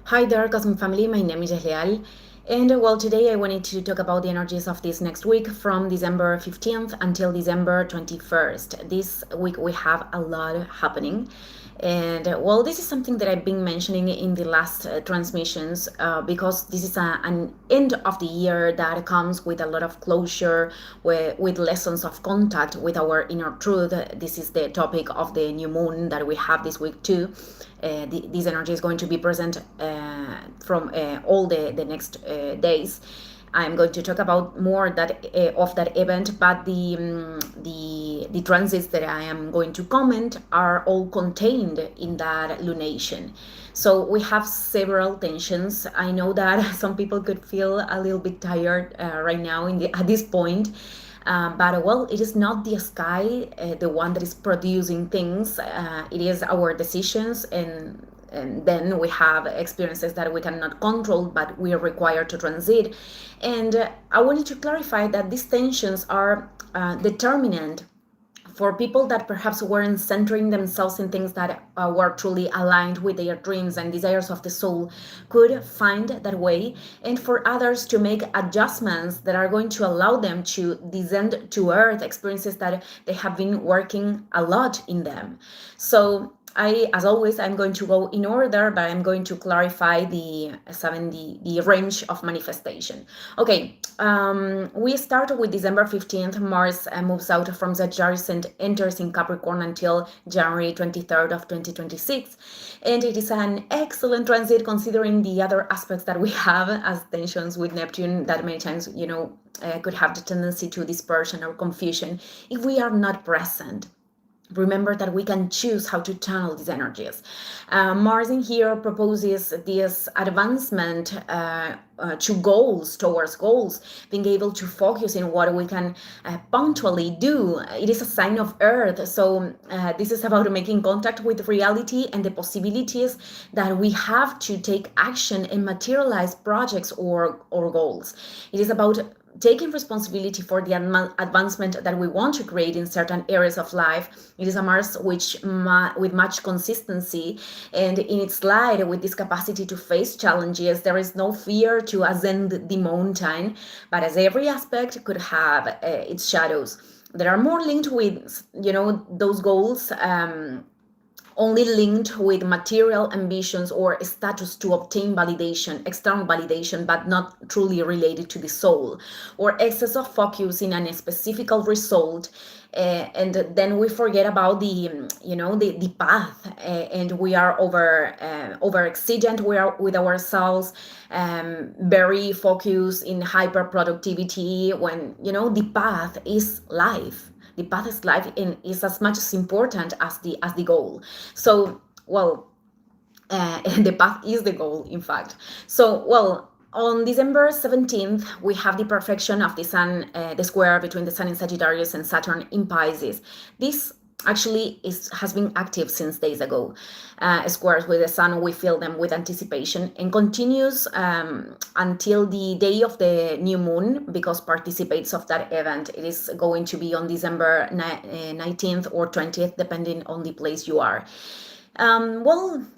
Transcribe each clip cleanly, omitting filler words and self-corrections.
Hi there, Cosmic Family. My name is Leal. And today I wanted to talk about the energies of this next week from December 15th until December 21st. This week we have a lot happening. And this is something that I've been mentioning in the last transmissions because this is an end of the year that comes with a lot of closure, with lessons of contact with our inner truth. This is the topic of the new moon that we have this week too. This energy is going to be present from all the next days. I'm going to talk about more of that event, but the transits that I am going to comment are all contained in that lunation. So we have several tensions. I know that some people could feel a little bit tired right now at this point. But it is not the sky, the one that is producing things. It is our decisions, and then we have experiences that we cannot control, but we are required to transit. And I wanted to clarify that these tensions are determinant for people that perhaps weren't centering themselves in things that were truly aligned with their dreams and desires of the soul, could find that way, and for others to make adjustments that are going to allow them to descend to earth experiences that they have been working a lot in them. So as always, I'm going to go in order, but I'm going to clarify the range of manifestation. Okay, we start with December 15th. Mars moves out from Sagittarius and enters in Capricorn until January 23rd of 2026. And it is an excellent transit considering the other aspects that we have as tensions with Neptune that many times, could have the tendency to dispersion or confusion if we are not present. Remember that we can choose how to channel these energies. Mars in here proposes this advancement towards goals, being able to focus in what we can punctually do. It is a sign of Earth, so this is about making contact with reality and the possibilities that we have to take action and materialize projects or goals. It is about taking responsibility for the advancement that we want to create in certain areas of life. It is a Mars with much consistency, and in its light, with this capacity to face challenges, there is no fear to ascend the mountain, but as every aspect could have its shadows that are more linked with, those goals. Only linked with material ambitions or status to obtain validation, external validation, but not truly related to the soul, or excess of focus in a specific result. And then we forget about the path, and we are over exigent. We are with ourselves, very focused in hyper productivity, when the path is life. The path is life and is as much as important as the goal. So the path is the goal, in fact. So on December 17th, we have the perfection of the Sun, the square between the Sun in Sagittarius and Saturn in Pisces. This actually has been active since days ago. Squares with the Sun, we feel them with anticipation, and continues until the day of the new moon, because participates of that event. It is going to be on December 19th or 20th, depending on the place you are.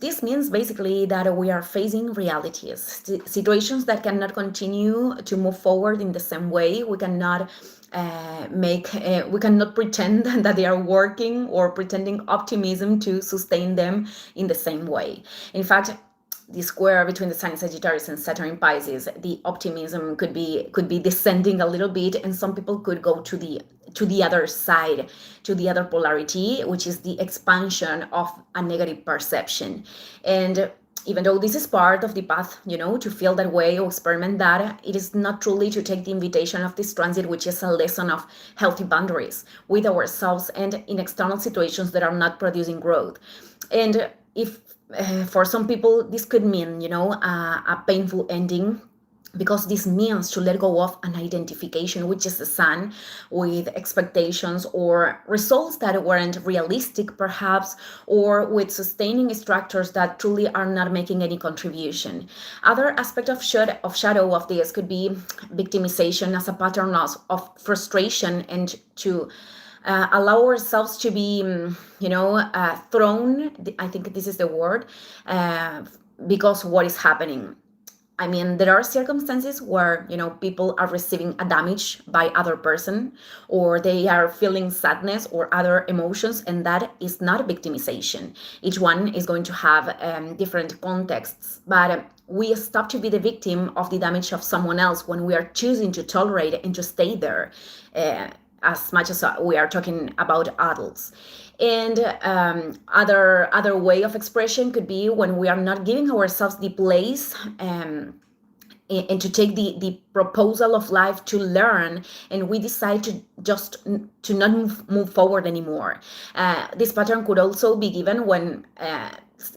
This means basically that we are facing realities, situations that cannot continue to move forward in the same way. We cannot we cannot pretend that they are working, or pretending optimism to sustain them in the same way. In fact, the square between the Sun in Sagittarius and Saturn in Pisces, the optimism could be descending a little bit, and some people could go to the other side, to the other polarity, which is the expansion of a negative perception. And even though this is part of the path, to feel that way or experiment that, it is not truly to take the invitation of this transit, which is a lesson of healthy boundaries with ourselves and in external situations that are not producing growth. And if for some people this could mean, a painful ending, because this means to let go of an identification, which is the Sun, with expectations or results that weren't realistic, perhaps, or with sustaining structures that truly are not making any contribution. Other aspect of shadow of this could be victimization as a pattern of frustration, and to allow ourselves to be, thrown. I think this is the word, because what is happening. I mean, there are circumstances where, people are receiving a damage by other person, or they are feeling sadness or other emotions, and that is not victimization. Each one is going to have different contexts, but we stop to be the victim of the damage of someone else when we are choosing to tolerate and to stay there, as much as we are talking about adults. And other way of expression could be when we are not giving ourselves the place, and to take the proposal of life to learn, and we decide to just to not move forward anymore. This pattern could also be given when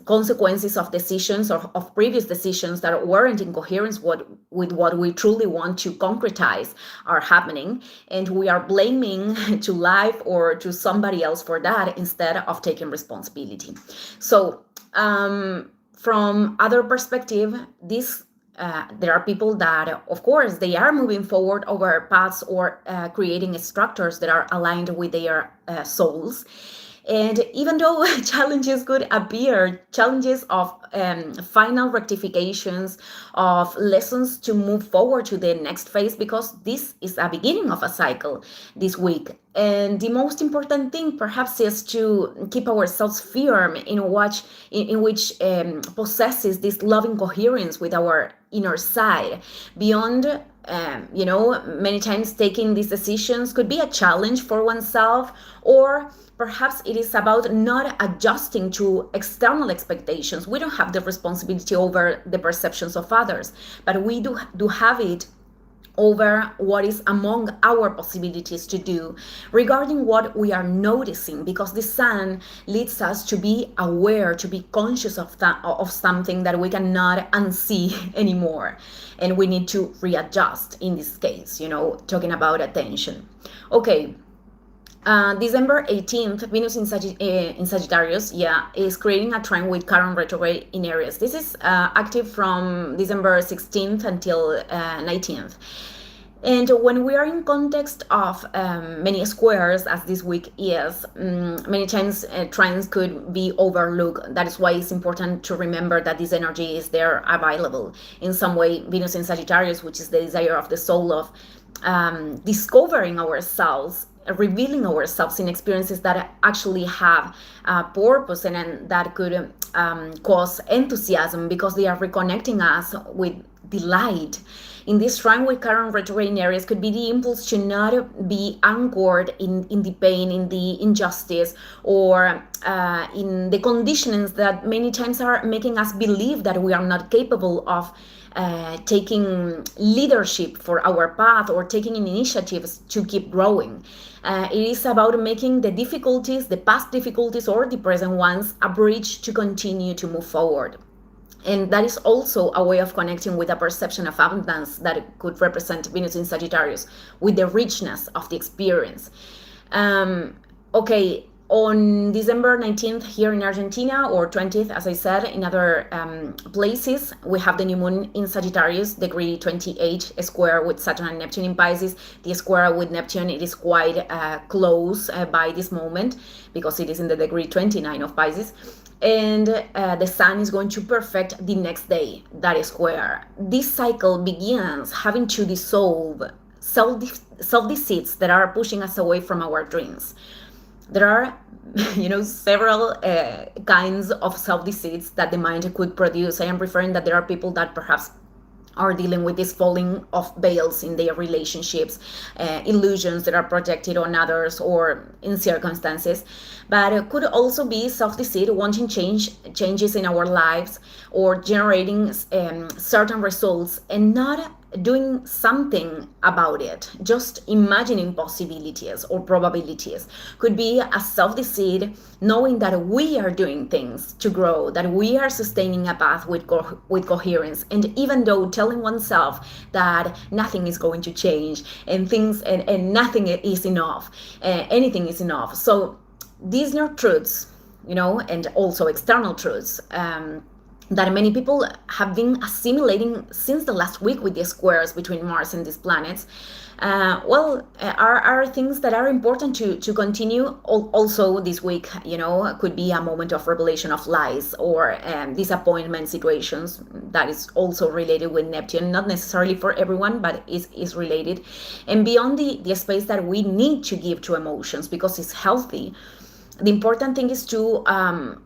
consequences of decisions or of previous decisions that weren't in coherence with what we truly want to concretize are happening, and we are blaming to life or to somebody else for that instead of taking responsibility. So from other perspective, there are people that, of course, they are moving forward over paths or creating structures that are aligned with their souls. And even though challenges could appear, challenges of final rectifications, of lessons to move forward to the next phase, because this is a beginning of a cycle this week. And the most important thing perhaps is to keep ourselves firm in which possesses this loving coherence with our inner side. Beyond many times taking these decisions could be a challenge for oneself, or perhaps it is about not adjusting to external expectations. We don't have the responsibility over the perceptions of others, but we do have it over what is among our possibilities to do regarding what we are noticing, because the sun leads us to be aware, to be conscious of something that we cannot unsee anymore, and we need to readjust. In this case, talking about attention. Okay. December 18th, Venus in Sagittarius, is creating a trine with Chiron retrograde in Aries. This is active from December 16th until 19th. And when we are in context of many squares, as this week is, many times trines could be overlooked. That is why it's important to remember that this energy is there available. In some way, Venus in Sagittarius, which is the desire of the soul of discovering ourselves, revealing ourselves in experiences that actually have purpose, and that could cause enthusiasm because they are reconnecting us with delight. In this trine with Chiron retrograde in Aries could be the impulse to not be anchored in the pain, in the injustice, or in the conditionings that many times are making us believe that we are not capable of taking leadership for our path or taking initiatives to keep growing. It is about making the difficulties, the past difficulties or the present ones, a bridge to continue to move forward. And that is also a way of connecting with a perception of abundance that could represent Venus in Sagittarius, with the richness of the experience. Okay, on December 19th here in Argentina, or 20th, as I said, in other places, we have the new moon in Sagittarius, degree 28, square with Saturn and Neptune in Pisces. The square with Neptune, it is quite close by this moment, because it is in the degree 29 of Pisces. And the sun is going to perfect the next day that square. This cycle begins having to dissolve self-deceits that are pushing us away from our dreams. There are, several kinds of self-deceits that the mind could produce. I am referring that there are people that perhaps are dealing with this falling of veils in their relationships, illusions that are projected on others or in circumstances. But it could also be self-deceit, wanting changes in our lives, or generating certain results and not doing something about it, just imagining possibilities or probabilities. Could be a self-deceit, knowing that we are doing things to grow, that we are sustaining a path with coherence, and even though telling oneself that nothing is going to change and things and nothing is enough, anything is enough. So these are truths, and also external truths, that many people have been assimilating since the last week with the squares between Mars and these planets, are things that are important to continue. Also, this week, could be a moment of revelation of lies or disappointment situations that is also related with Neptune, not necessarily for everyone, but is related. And beyond the space that we need to give to emotions because it's healthy, the important thing is to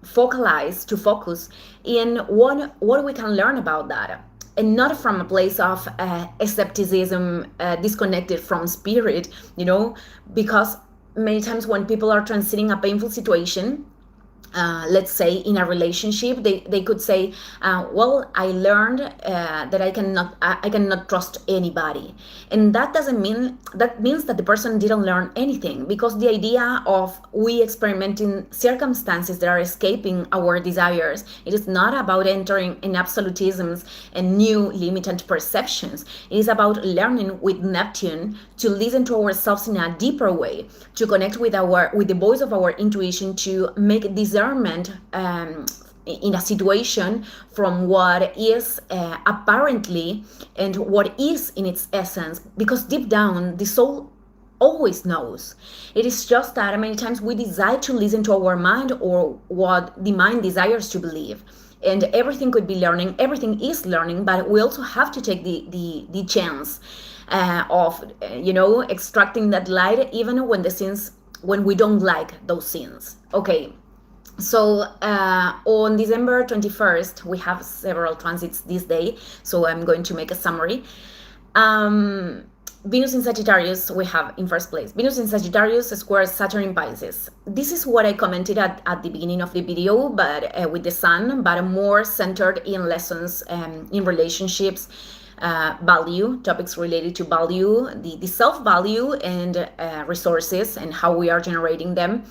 focus in what we can learn about that, and not from a place of skepticism, disconnected from spirit, because many times when people are transiting a painful situation, let's say in a relationship, they could say, I learned that I cannot trust anybody. And that means that the person didn't learn anything, because the idea of we experimenting circumstances that are escaping our desires, it is not about entering in absolutisms and new limited perceptions. It is about learning with Neptune to listen to ourselves in a deeper way, to connect with the voice of our intuition, to make discernment in a situation from what is apparently and what is in its essence, because deep down the soul always knows. It is just that many times we decide to listen to our mind or what the mind desires to believe. And everything could be learning, everything is learning, but we also have to take the chance of extracting that light, even when we don't like those scenes. Okay. So on December 21st, we have several transits this day, so I'm going to make a summary. Venus in Sagittarius, we have in first place. Venus in Sagittarius squares Saturn in Pisces. This is what I commented at the beginning of the video, but with the Sun, but more centered in lessons in relationships, value, topics related to value, the self-value and resources and how we are generating them.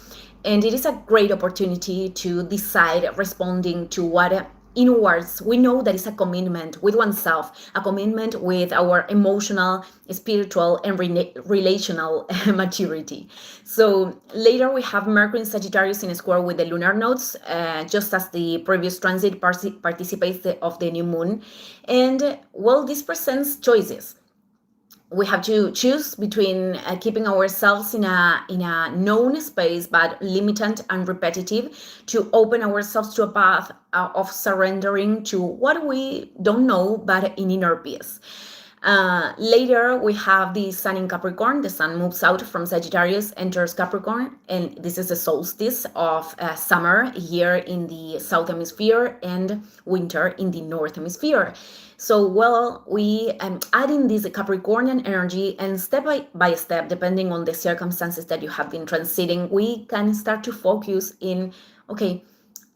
And it is a great opportunity to decide responding to what inwards we know that is a commitment with oneself, a commitment with our emotional, spiritual, and relational maturity. So later we have Mercury in Sagittarius in a square with the lunar nodes, just as the previous transit participates of the new moon. And this presents choices. We have to choose between keeping ourselves in a known space but limited and repetitive, to open ourselves to a path of surrendering to what we don't know but in inner peace. Later we have the Sun in Capricorn. The Sun moves out from Sagittarius, enters Capricorn, and this is the solstice of summer here in the South Hemisphere and winter in the North Hemisphere. So, we add in this Capricornian energy, and step by step, depending on the circumstances that you have been transiting, we can start to focus in, okay,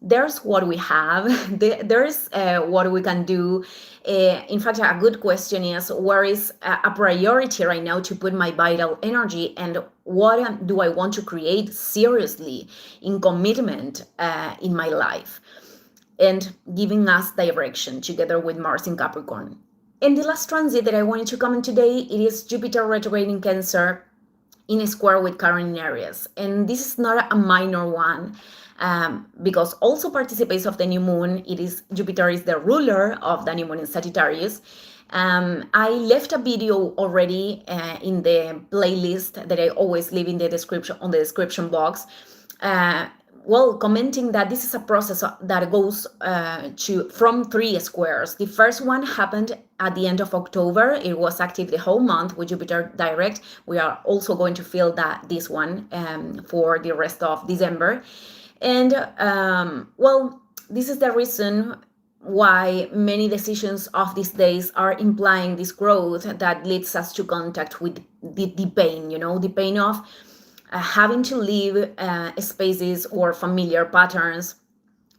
there's what we have, there's what we can do. In fact, a good question is, where is a priority right now to put my vital energy, and what do I want to create seriously in commitment in my life? And giving us direction together with Mars in Capricorn. And the last transit that I wanted to comment today, it is Jupiter retrograde in Cancer in a square with Chiron in Aries. And this is not a minor one, because also participates of the new moon. Jupiter is the ruler of the new moon in Sagittarius. I left a video already in the playlist that I always leave in the description box. Commenting that this is a process that goes from 3 squares. The first one happened at the end of October. It was active the whole month with Jupiter direct. We are also going to feel this one for the rest of December. And this is the reason why many decisions of these days are implying this growth that leads us to contact with the pain, the pain of having to leave spaces or familiar patterns,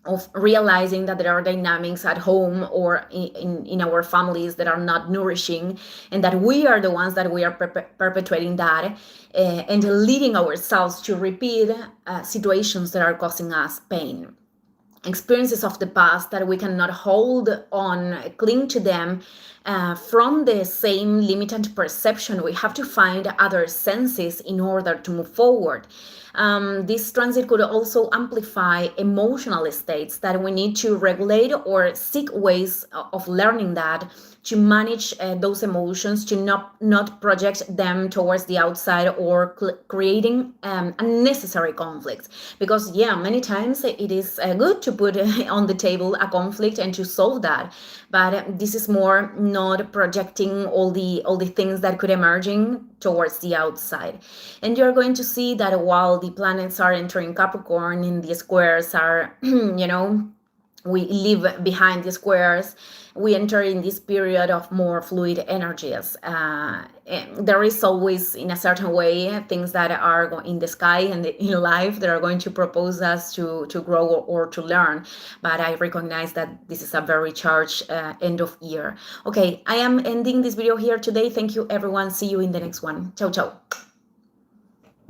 of realizing that there are dynamics at home or in our families that are not nourishing, and that we are the ones that we are perpetuating that, and leading ourselves to repeat situations that are causing us pain. experiences of the past that we cannot hold on, cling to them from the same limited perception. We have to find other senses in order to move forward. This transit could also amplify emotional states that we need to regulate or seek ways of learning that, to manage those emotions, to not project them towards the outside or creating unnecessary conflicts. Because many times it is good to put on the table a conflict and to solve that, but this is more not projecting all the things that could emerging towards the outside. And you're going to see that while the planets are entering Capricorn and the squares are we leave behind the squares, we enter in this period of more fluid energies. There is always, in a certain way, things that are in the sky and in life that are going to propose us to grow or to learn. But I recognize that this is a very charged end of year. Okay, I am ending this video here today. Thank you, everyone. See you in the next one. Ciao, ciao.